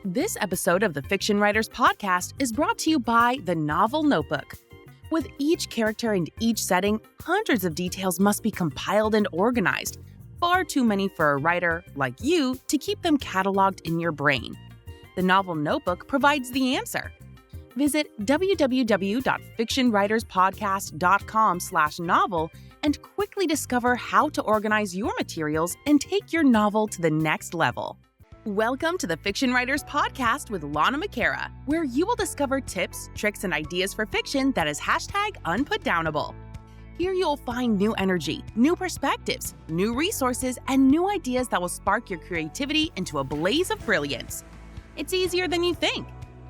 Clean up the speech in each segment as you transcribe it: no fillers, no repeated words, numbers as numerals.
This episode of the Fiction Writers Podcast is brought to you by the Novel Notebook. With each character and each setting, hundreds of details must be compiled and organized. Far too many for a writer, like you, to keep them cataloged in your brain. The Novel Notebook provides the answer. Visit www.fictionwriterspodcast.com/novel and quickly discover how to organize your materials and take your novel to the next level. Welcome to the Fiction Writers Podcast with Lana McAra, where you will discover tips, tricks, and ideas for fiction that is #unputdownable. Here you'll find new energy, new perspectives, new resources, and new ideas that will spark your creativity into a blaze of brilliance. It's easier than you think.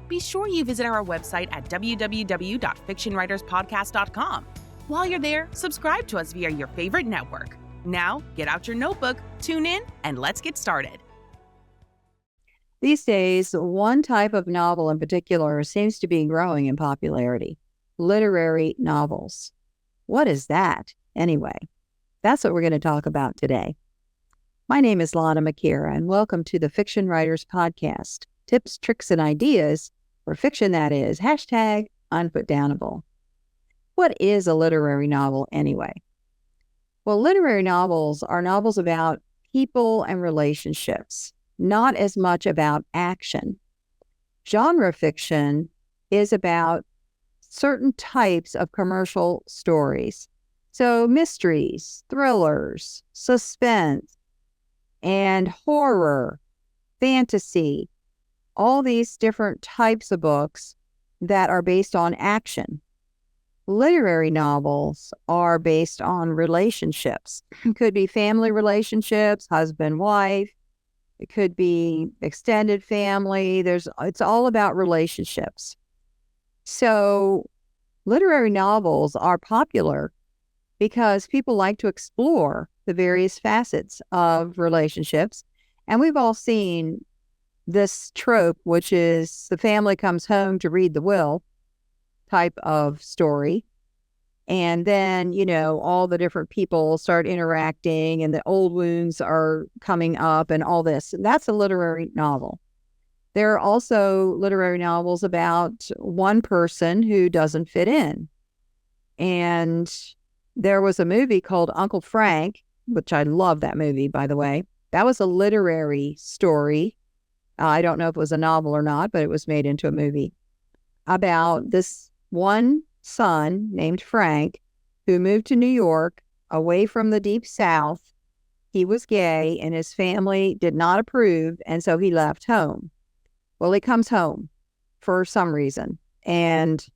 Be sure you visit our website at www.fictionwriterspodcast.com. While you're there, subscribe to us via your favorite network. Now, get out your notebook, tune in, and let's get started. These days, one type of novel in particular seems to be growing in popularity: literary novels. What is that, anyway? That's what we're going to talk about today. My name is Lana McAra, and welcome to the Fiction Writers Podcast. Tips, tricks, and ideas for fiction that is #unputdownable. What is a literary novel, anyway? Well, literary novels are novels about people and relationships, not as much about action. Genre fiction is about certain types of commercial stories. So mysteries, thrillers, suspense, and horror, fantasy, all these different types of books that are based on action. Literary novels are based on relationships. It could be family relationships, husband, wife. It could be extended family. It's all about relationships. So literary novels are popular because people like to explore the various facets of relationships. And we've all seen this trope, which is the family comes home to read the will type of story. And then, all the different people start interacting and the old wounds are coming up and all this. That's a literary novel. There are also literary novels about one person who doesn't fit in. And there was a movie called Uncle Frank, which I love that movie, by the way. That was a literary story. I don't know if it was a novel or not, but it was made into a movie about this one son named Frank who moved to New York away from the Deep South. He was gay and his family did not approve, and so he left home. Well, he comes home for some reason, and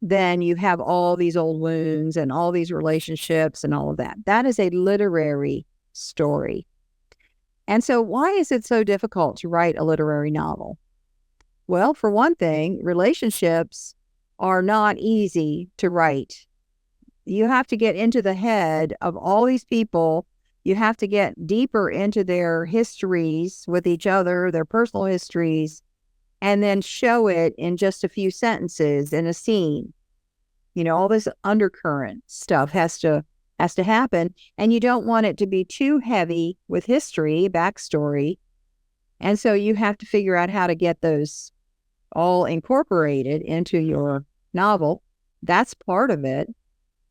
then you have all these old wounds and all these relationships and all of that. That is a literary story. And so why is it so difficult to write a literary novel? Well, for one thing, relationships are not easy to write. You have to get into the head of all these people. You have to get deeper into their histories with each other, their personal histories, and then show it in just a few sentences in a scene. All this undercurrent stuff has to happen, and you don't want it to be too heavy with history, backstory. And so you have to figure out how to get those all incorporated into your novel. That's part of it.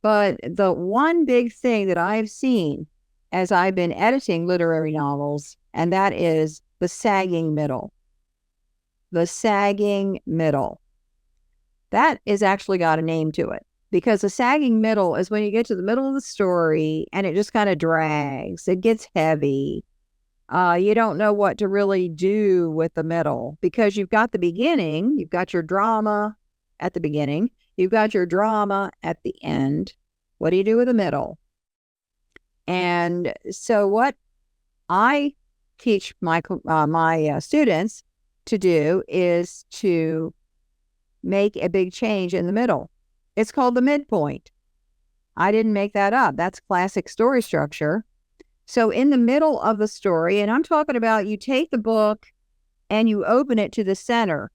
But the one big thing that I've seen as I've been editing literary novels, and that is the sagging middle. The sagging middle. That is actually got a name to it, because the sagging middle is when you get to the middle of the story and it just kind of drags. It gets heavy. You don't know what to really do with the middle, because you've got the beginning, you've got your drama at the beginning, you've got your drama at the end. What do you do with the middle? And so what I teach my students to do is to make a big change in the middle. It's called the midpoint. I didn't make that up. That's classic story structure. So in the middle of the story, and I'm talking about you take the book and you open it to the center.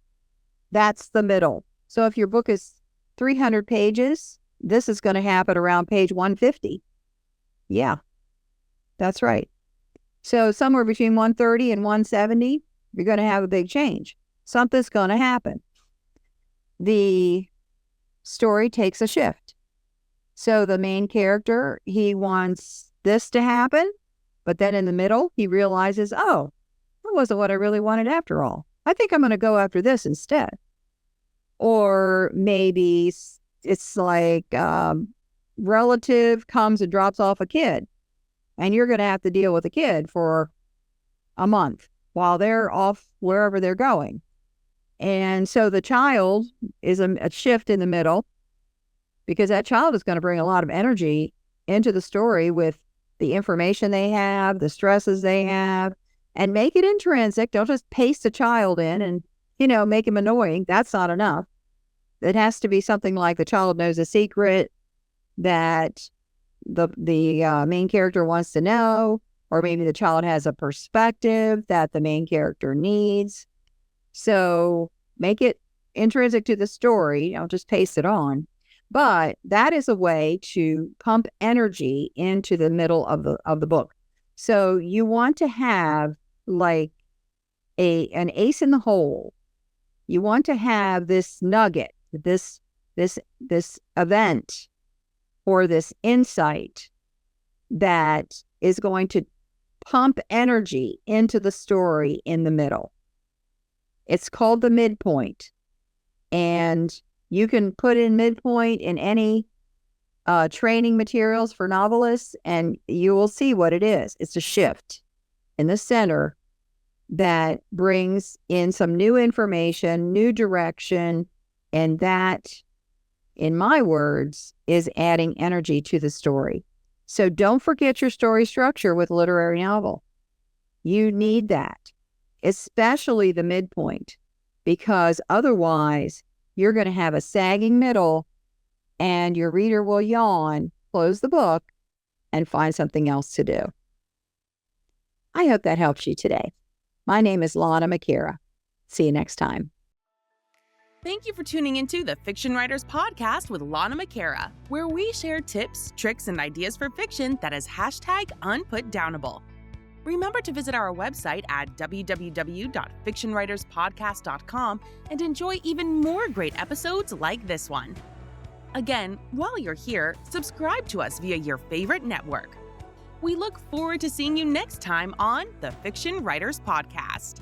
That's the middle. So if your book is 300 pages, this is going to happen around page 150. Yeah, that's right. So somewhere between 130 and 170, You're going to have a big change. Something's going to happen. The story takes a shift. So the main character, he wants this to happen, but then in the middle, he realizes, oh, that wasn't what I really wanted after all. I think I'm going to go after this instead. Or maybe it's like relative comes and drops off a kid, and you're going to have to deal with the kid for a month while they're off wherever they're going. And so the child is a shift in the middle, because that child is going to bring a lot of energy into the story with the information they have, the stresses they have, and make it intrinsic. Don't just paste a child in and, make him annoying. That's not enough. It has to be something like the child knows a secret that the main character wants to know, or maybe the child has a perspective that the main character needs. So make it intrinsic to the story. Don't just paste it on. But that is a way to pump energy into the middle of the book. So you want to have like an ace in the hole. You want to have this nugget, this event or this insight that is going to pump energy into the story in the middle. It's called the midpoint. And you can put in midpoint in any training materials for novelists, and you will see what it is. It's a shift in the center that brings in some new information, new direction, and that, in my words, is adding energy to the story. So don't forget your story structure with literary novel. You need that, especially the midpoint, because otherwise you're going to have a sagging middle and your reader will yawn, close the book, and find something else to do. I hope that helps you today. My name is Lana McAra. See you next time. Thank you for tuning into the Fiction Writers Podcast with Lana McAra, where we share tips, tricks, and ideas for fiction that is #unputdownable. Remember to visit our website at www.fictionwriterspodcast.com and enjoy even more great episodes like this one. Again, while you're here, subscribe to us via your favorite network. We look forward to seeing you next time on the Fiction Writers Podcast.